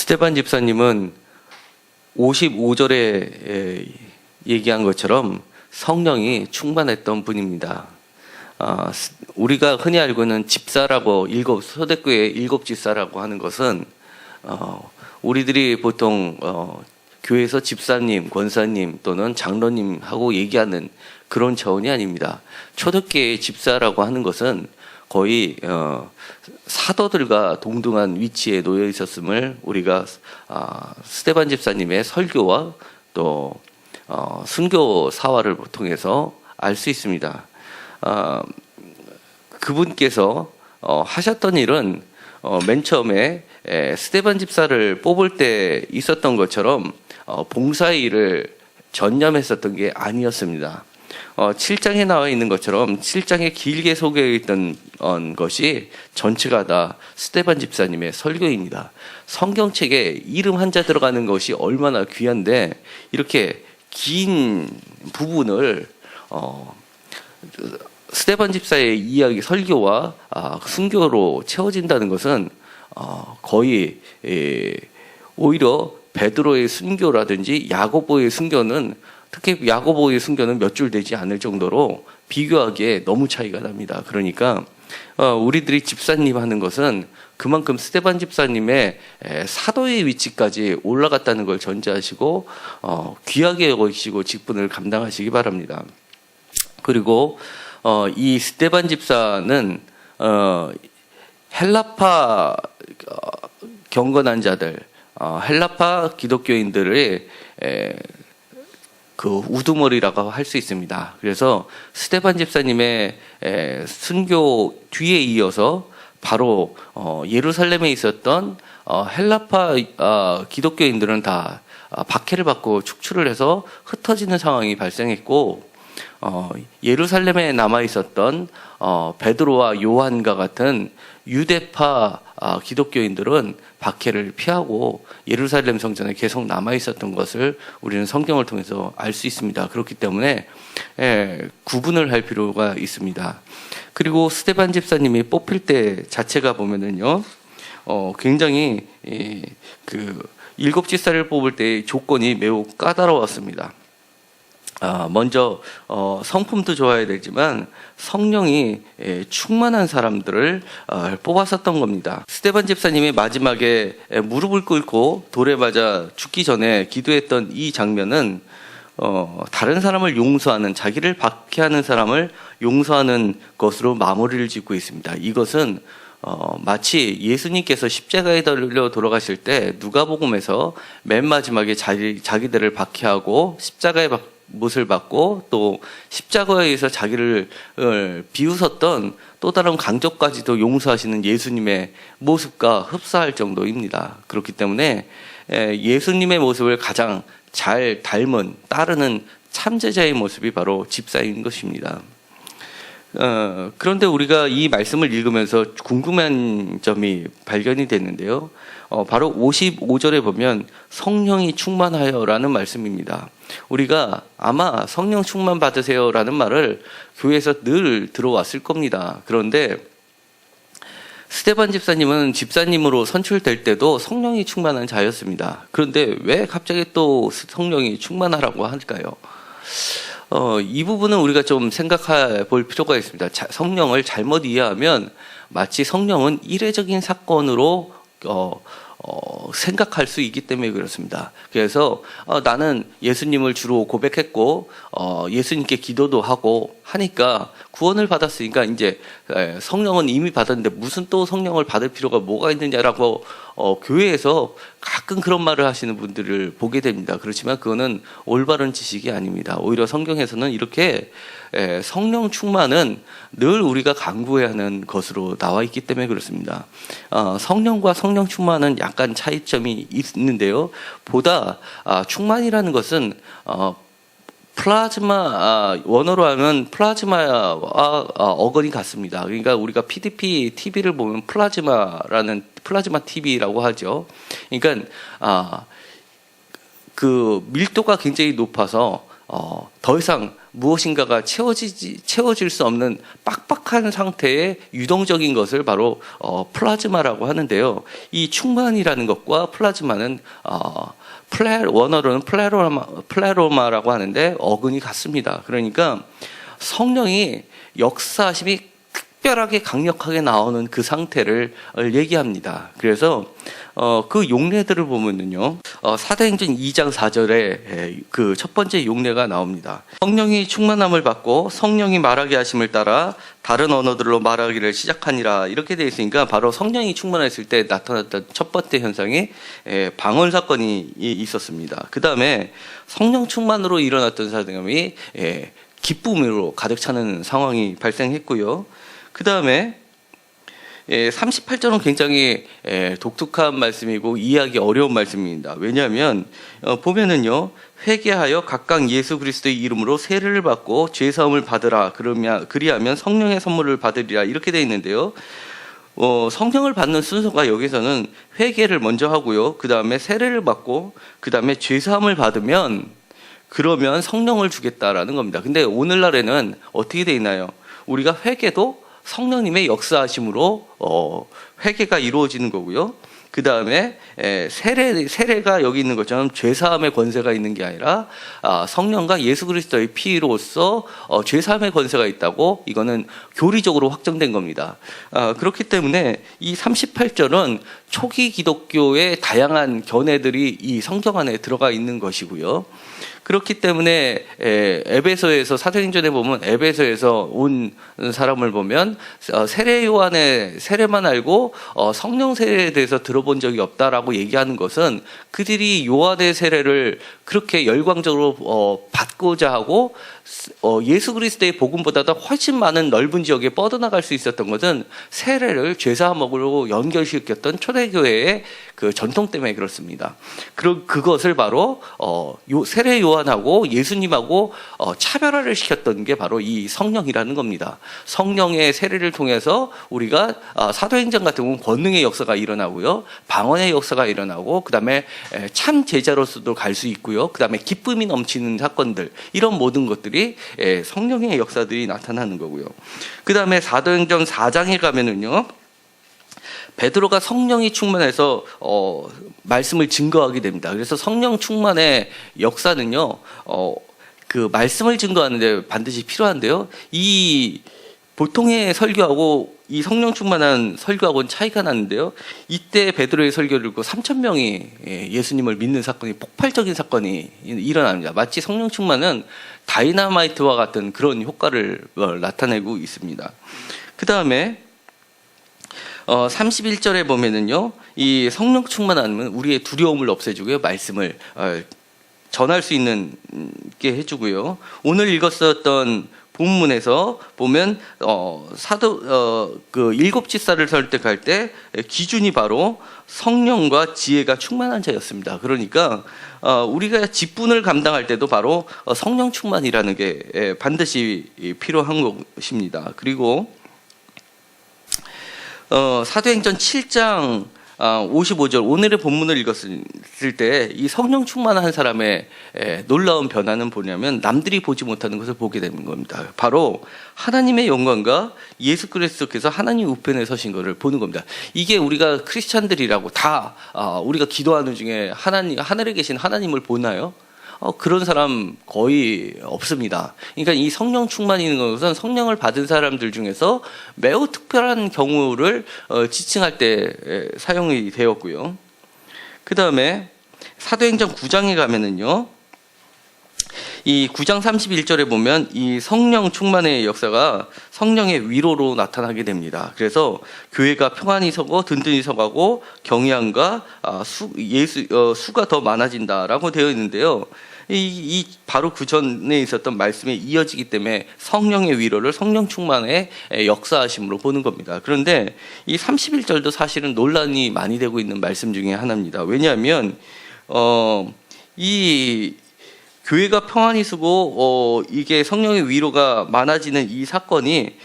스테반 집사님은 55절에 얘기한 것처럼 성령이 충만했던 분입니다. 우리가 흔히 알고 있는 집사라고 초대교회 일곱 집사라고 하는 것은 우리들이 보통 교회에서 집사님, 권사님 또는 장로님하고 얘기하는 그런 차원이 아닙니다. 초대교회 집사라고 하는 것은 거의 사도들과 동등한 위치에 놓여 있었음을 우리가 스테반 집사님의 설교와 또 순교 사화를 통해서 알 수 있습니다. 그분께서 하셨던 일은 맨 처음에 스테반 집사를 뽑을 때 있었던 것처럼 봉사의 일을 전념했었던 게 아니었습니다. 7장에 나와 있는 것처럼 7장에 길게 소개되어 있던 것이 전체가 다 스테반 집사님의 설교입니다. 성경책에 이름 한자 들어가는 것이 얼마나 귀한데 이렇게 긴 부분을 스테반 집사의 이야기 설교와 순교로 채워진다는 것은 거의 오히려 베드로의 순교라든지 야고보의 순교는 특히 야고보의 순교는 몇 줄 되지 않을 정도로 비교하기에 너무 차이가 납니다. 그러니까 우리들이 집사님 하는 것은 그만큼 스테반 집사님의 사도의 위치까지 올라갔다는 걸 전제하시고 귀하게 여기시고 직분을 감당하시기 바랍니다. 그리고 이 스테반 집사는 헬라파 경건한 자들, 헬라파 기독교인들의 그 우두머리라고 할 수 있습니다. 그래서 스테반 집사님의 순교 뒤에 이어서 바로 예루살렘에 있었던 헬라파 기독교인들은 다 박해를 받고 축출을 해서 흩어지는 상황이 발생했고 예루살렘에 남아 있었던 베드로와 요한과 같은 유대파 기독교인들은 박해를 피하고 예루살렘 성전에 계속 남아 있었던 것을 우리는 성경을 통해서 알 수 있습니다. 그렇기 때문에 구분을 할 필요가 있습니다. 그리고 스테반 집사님이 뽑힐 때 자체가 보면은요, 굉장히 그 일곱 집사를 뽑을 때의 조건이 매우 까다로웠습니다. 먼저 성품도 좋아야 되지만 성령이 충만한 사람들을 뽑았었던 겁니다. 스테반 집사님이 마지막에 무릎을 꿇고 돌에 맞아 죽기 전에 기도했던 이 장면은 다른 사람을 용서하는, 자기를 박해하는 사람을 용서하는 것으로 마무리를 짓고 있습니다. 이것은 마치 예수님께서 십자가에 달려 돌아가실 때 누가복음에서 맨 마지막에 자기들을 박해하고 십자가에 못을 받고 또 십자가에 의해서 자기를 비웃었던 또 다른 강적까지도 용서하시는 예수님의 모습과 흡사할 정도입니다. 그렇기 때문에 예수님의 모습을 가장 잘 닮은, 따르는 참제자의 모습이 바로 집사인 것입니다. 그런데 우리가 이 말씀을 읽으면서 궁금한 점이 발견이 됐는데요. 바로 55절에 보면 성령이 충만하여라는 말씀입니다. 우리가 아마 성령 충만 받으세요라는 말을 교회에서 늘 들어왔을 겁니다. 그런데 스테반 집사님은 집사님으로 선출될 때도 성령이 충만한 자였습니다. 그런데 왜 갑자기 또 성령이 충만하라고 할까요? 이 부분은 우리가 좀 생각해 볼 필요가 있습니다. 성령을 잘못 이해하면 마치 성령은 이례적인 사건으로 생각할 수 있기 때문에 그렇습니다. 그래서 나는 예수님을 주로 고백했고 예수님께 기도도 하고 하니까 구원을 받았으니까 이제 성령은 이미 받았는데 무슨 또 성령을 받을 필요가 뭐가 있느냐라고 교회에서 가끔 그런 말을 하시는 분들을 보게 됩니다. 그렇지만 그거는 올바른 지식이 아닙니다. 오히려 성경에서는 이렇게 성령 충만은 늘 우리가 강구해야 하는 것으로 나와 있기 때문에 그렇습니다. 성령과 성령 충만은 약간 차이점이 있는데요. 보다 충만이라는 것은 플라즈마, 원어로 하면 플라즈마와 어건이 같습니다. 그러니까 우리가 PDP TV를 보면 플라즈마 TV라고 하죠. 그러니까 그 밀도가 굉장히 높아서 더 이상 무엇인가가 채워질 수 없는 빡빡한 상태의 유동적인 것을 바로 플라즈마라고 하는데요. 이 충만이라는 것과 플라즈마는 원어로는 플레로마라고 하는데 어근이 같습니다. 그러니까 성령이 역사하심이 특별하게 강력하게 나오는 그 상태를 얘기합니다. 그래서 그 용례들을 보면은요, 사도행전 2장 4절에 그 첫 번째 용례가 나옵니다. 성령이 충만함을 받고 성령이 말하게 하심을 따라 다른 언어들로 말하기를 시작하니라, 이렇게 되어 있으니까 바로 성령이 충만했을 때 나타났던 첫 번째 현상이 방언 사건이 있었습니다. 그 다음에 성령 충만으로 일어났던 사람이 기쁨으로 가득 차는 상황이 발생했고요. 그 다음에 38절은 굉장히 독특한 말씀이고 이해하기 어려운 말씀입니다. 왜냐하면 보면은요, 회개하여 각각 예수 그리스도의 이름으로 세례를 받고 죄 사함을 받으라, 그리하면 성령의 선물을 받으리라, 이렇게 되어 있는데요. 성령을 받는 순서가 여기서는 회개를 먼저 하고요, 그 다음에 세례를 받고 그 다음에 죄 사함을 받으면 그러면 성령을 주겠다라는 겁니다. 근데 오늘날에는 어떻게 되어 있나요? 우리가 회개도 성령님의 역사하심으로 회개가 이루어지는 거고요. 그 다음에 세례가 여기 있는 것처럼 죄사함의 권세가 있는 게 아니라 성령과 예수 그리스도의 피로써 죄사함의 권세가 있다고, 이거는 교리적으로 확정된 겁니다. 그렇기 때문에 이 38절은 초기 기독교의 다양한 견해들이 이 성경 안에 들어가 있는 것이고요. 그렇기 때문에 에베소에서, 사도행전에 보면 에베소에서 온 사람을 보면 세례 요한의 세례만 알고 성령 세례에 대해서 들어본 적이 없다라고 얘기하는 것은 그들이 요한의 세례를 그렇게 열광적으로 받고자 하고 예수 그리스도의 복음보다도 훨씬 많은 넓은 지역에 뻗어나갈 수 있었던 것은 세례를 죄사함으로 연결시켰던 초대교회의 그 전통 때문에 그렇습니다. 그것을 바로 세례 요한하고 예수님하고 차별화를 시켰던 게 바로 이 성령이라는 겁니다. 성령의 세례를 통해서 우리가 사도행전 같은 경우는 권능의 역사가 일어나고요, 방언의 역사가 일어나고, 그 다음에 참 제자로서도 갈 수 있고요, 그 다음에 기쁨이 넘치는 사건들, 이런 모든 것들이 성령의 역사들이 나타나는 거고요. 그 다음에 사도행전 4장에 가면은요, 베드로가 성령이 충만해서 말씀을 증거하게 됩니다. 그래서 성령 충만의 역사는요, 그 말씀을 증거하는데 반드시 필요한데요, 이 보통의 설교하고 이 성령 충만한 설교하고는 차이가 나는데요, 이때 베드로의 설교를 듣고 3,000명이 예수님을 믿는 사건이, 폭발적인 사건이 일어납니다. 마치 성령 충만은 다이나마이트와 같은 그런 효과를 나타내고 있습니다. 그 다음에 31절에 보면은요, 이 성령 충만함은 우리의 두려움을 없애주고요, 말씀을 전할 수 있는 게 해주고요. 오늘 읽었었던 본문에서 보면 그 일곱 집사를 설득할 때 기준이 바로 성령과 지혜가 충만한 자였습니다. 그러니까 우리가 직분을 감당할 때도 바로 성령 충만이라는 게 반드시 필요한 것입니다. 그리고 사도행전 7장 55절, 오늘의 본문을 읽었을 때 이 성령 충만한 사람의 놀라운 변화는 뭐냐면, 남들이 보지 못하는 것을 보게 되는 겁니다. 바로 하나님의 영광과 예수 그리스도께서 하나님 우편에 서신 것을 보는 겁니다. 이게 우리가 크리스찬들이라고 다 우리가 기도하는 중에 하늘에 계신 하나님을 보나요? 그런 사람 거의 없습니다. 그러니까 이 성령 충만이 있는 것은 성령을 받은 사람들 중에서 매우 특별한 경우를 지칭할 때 사용이 되었고요. 그 다음에 사도행전 9장에 가면은요, 이 9장 31절에 보면 이 성령 충만의 역사가 성령의 위로로 나타나게 됩니다. 그래서 교회가 평안히 서고 든든히 서가고 경향과 수가 더 많아진다라고 되어 있는데요. 바로 그 전에 있었던 말씀에 이어지기 때문에 성령의 위로를 성령 충만의 역사하심으로 보는 겁니다. 그런데 이 31절도 사실은 논란이 많이 되고 있는 말씀 중에 하나입니다. 왜냐하면 이 교회가 평안히 서고 이게 성령의 위로가 많아지는 이 사건이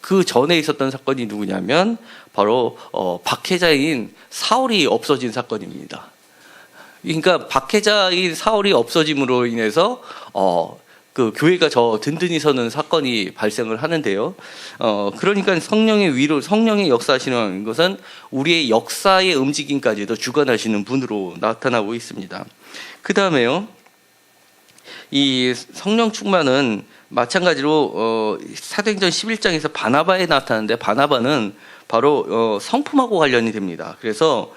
그 전에 있었던 사건이 누구냐면 바로 박해자인 사울이 없어진 사건입니다. 그러니까 박해자인 사울이 없어짐으로 인해서 그 교회가 저 든든히 서는 사건이 발생을 하는데요. 그러니까 성령의 위로, 성령의 역사하시는 것은 우리의 역사의 움직임까지도 주관하시는 분으로 나타나고 있습니다. 그 다음에요, 이 성령 충만은 마찬가지로 사도행전 11장에서 바나바에 나타나는데, 바나바는 바로 성품하고 관련이 됩니다. 그래서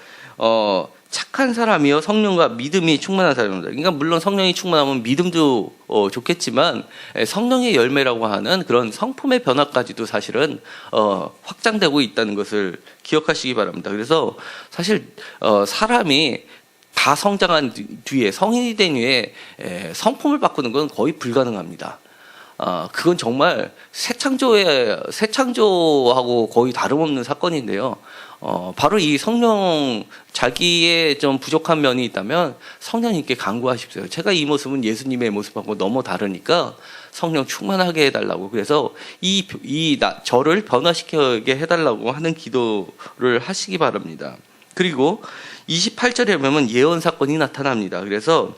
착한 사람이요 성령과 믿음이 충만한 사람입니다. 그러니까 물론 성령이 충만하면 믿음도 좋겠지만, 성령의 열매라고 하는 그런 성품의 변화까지도 사실은 확장되고 있다는 것을 기억하시기 바랍니다. 그래서 사실 사람이 다 성장한 뒤에, 성인이 된 후에 성품을 바꾸는 건 거의 불가능합니다. 그건 정말 새창조하고 거의 다름없는 사건인데요. 바로 이 성령, 자기의 좀 부족한 면이 있다면 성령님께 간구하십시오. 제가 이 모습은 예수님의 모습하고 너무 다르니까 성령 충만하게 해달라고, 그래서 저를 변화시키게 해달라고 하는 기도를 하시기 바랍니다. 그리고 28절에 보면 예언 사건이 나타납니다. 그래서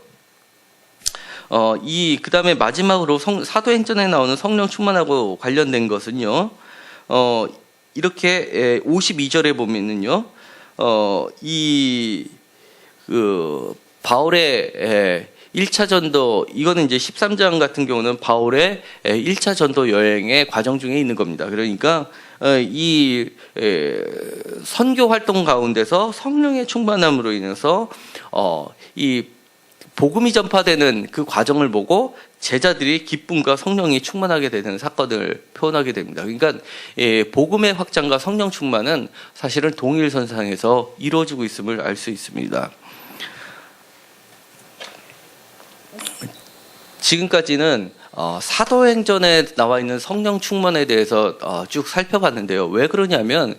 그 다음에 마지막으로 사도행전에 나오는 성령 충만하고 관련된 것은요, 이렇게 52절에 보면은요, 바울의 1차 전도, 이거는 이제 13장 같은 경우는 바울의 1차 전도 여행의 과정 중에 있는 겁니다. 그러니까 이 선교 활동 가운데서 성령의 충만함으로 인해서 이 복음이 전파되는 그 과정을 보고 제자들이 기쁨과 성령이 충만하게 되는 사건을 표현하게 됩니다. 그러니까 복음의 확장과 성령 충만은 사실은 동일선상에서 이루어지고 있음을 알 수 있습니다. 지금까지는 사도행전에 나와 있는 성령 충만에 대해서 쭉 살펴봤는데요. 왜 그러냐면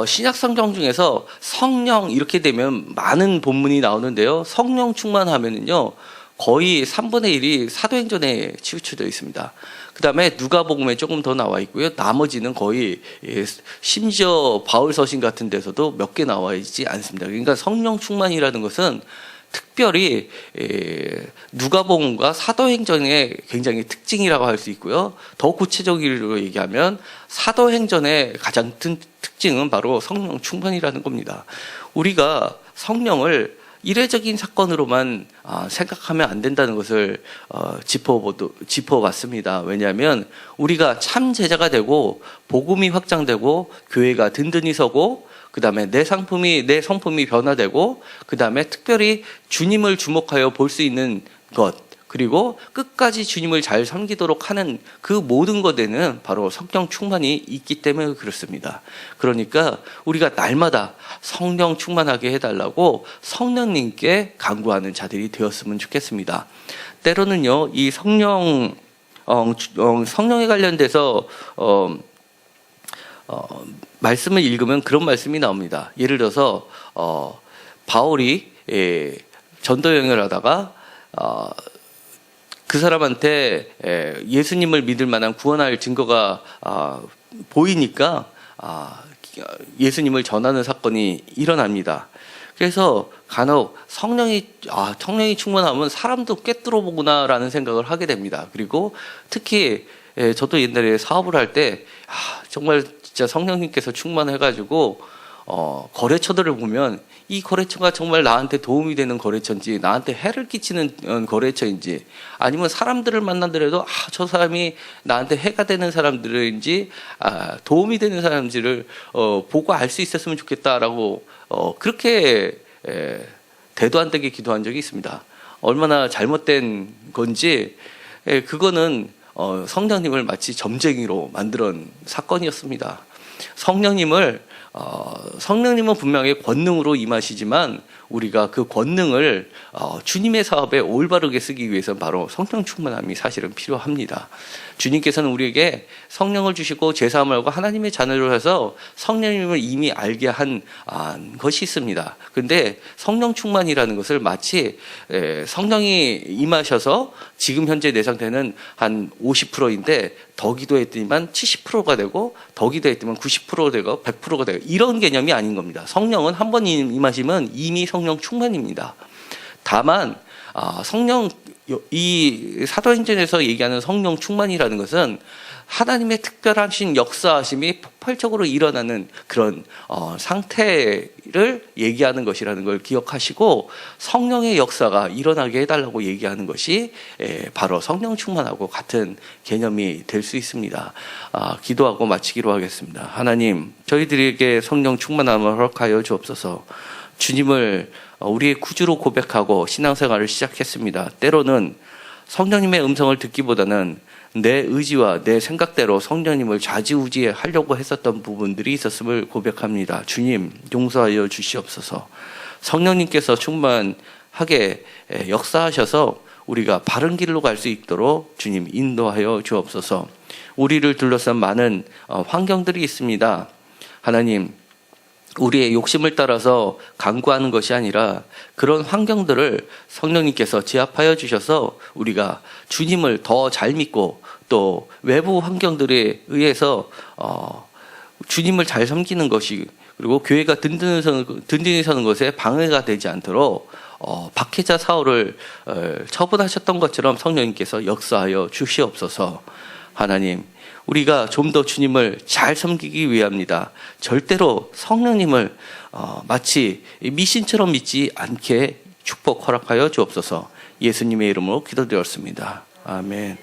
신약 성경 중에서 성령 이렇게 되면 많은 본문이 나오는데요. 성령 충만하면은요, 거의 3분의 1이 사도행전에 치우쳐져 있습니다. 그 다음에 누가복음에 조금 더 나와 있고요. 나머지는 거의 심지어 바울 서신 같은 데서도 몇 개 나와 있지 않습니다. 그러니까 성령 충만이라는 것은 특별히 누가복음과 사도행전의 굉장히 특징이라고 할 수 있고요. 더 구체적으로 얘기하면 사도행전의 가장 큰 특징은 바로 성령 충만이라는 겁니다. 우리가 성령을 이례적인 사건으로만 생각하면 안 된다는 것을 짚어봤습니다. 왜냐하면 우리가 참 제자가 되고 복음이 확장되고 교회가 든든히 서고, 그 다음에 내 성품이 변화되고, 그 다음에 특별히 주님을 주목하여 볼 수 있는 것, 그리고 끝까지 주님을 잘 섬기도록 하는 그 모든 것에는 바로 성령 충만이 있기 때문에 그렇습니다. 그러니까 우리가 날마다 성령 충만하게 해달라고 성령님께 간구하는 자들이 되었으면 좋겠습니다. 때로는요, 이 성령에 관련돼서 말씀을 읽으면 그런 말씀이 나옵니다. 예를 들어서 바울이 전도 여행을 하다가 그 사람한테 예수님을 믿을 만한 구원할 증거가 보이니까 예수님을 전하는 사건이 일어납니다. 그래서 간혹 성령이 충만하면 사람도 꿰뚫어 보구나라는 생각을 하게 됩니다. 그리고 특히 저도 옛날에 사업을 할 때 정말 진짜 성령님께서 충만해가지고 거래처들을 보면 이 거래처가 정말 나한테 도움이 되는 거래처인지, 나한테 해를 끼치는 거래처인지, 아니면 사람들을 만나더라도 저 사람이 나한테 해가 되는 사람들인지 도움이 되는 사람들을 보고 알 수 있었으면 좋겠다라고 그렇게 대도 안 되게 기도한 적이 있습니다. 얼마나 잘못된 건지, 그거는 성령님을 마치 점쟁이로 만드는 사건이었습니다. 성령님은 분명히 권능으로 임하시지만 우리가 그 권능을 주님의 사업에 올바르게 쓰기 위해서는 바로 성령 충만함이 사실은 필요합니다. 주님께서는 우리에게 성령을 주시고 제사함을 하고 하나님의 자녀로 해서 성령님을 이미 알게 한 것이 있습니다. 그런데 성령 충만이라는 것을 마치 성령이 임하셔서 지금 현재 내 상태는 한 50%인데 더 기도했더니만 70%가 되고, 더 기도했더니만 90%가 되고 100%가 되고, 이런 개념이 아닌 겁니다. 성령은 한 번 임하시면 이미 성령 충만입니다. 다만 성령 이 사도행전에서 얘기하는 성령 충만이라는 것은 하나님의 특별하신 역사하심이 폭발적으로 일어나는 그런 상태를 얘기하는 것이라는 걸 기억하시고 성령의 역사가 일어나게 해달라고 얘기하는 것이 바로 성령 충만하고 같은 개념이 될 수 있습니다. 기도하고 마치기로 하겠습니다. 하나님, 저희들에게 성령 충만함을 허락하여 주옵소서. 주님을 우리의 구주로 고백하고 신앙생활을 시작했습니다. 때로는 성령님의 음성을 듣기보다는 내 의지와 내 생각대로 성령님을 좌지우지하려고 했었던 부분들이 있었음을 고백합니다. 주님, 용서하여 주시옵소서. 성령님께서 충만하게 역사하셔서 우리가 바른 길로 갈 수 있도록 주님 인도하여 주옵소서. 우리를 둘러싼 많은 환경들이 있습니다. 하나님, 우리의 욕심을 따라서 강구하는 것이 아니라 그런 환경들을 성령님께서 제압하여 주셔서 우리가 주님을 더 잘 믿고 또 외부 환경들에 의해서 주님을 잘 섬기는 것이, 그리고 교회가 든든히 서는 것에 방해가 되지 않도록 박해자 사울을 처분하셨던 것처럼 성령님께서 역사하여 주시옵소서. 하나님, 우리가 좀 더 주님을 잘 섬기기 위함이다. 절대로 성령님을 마치 미신처럼 믿지 않게 축복 허락하여 주옵소서. 예수님의 이름으로 기도드렸습니다. 아멘.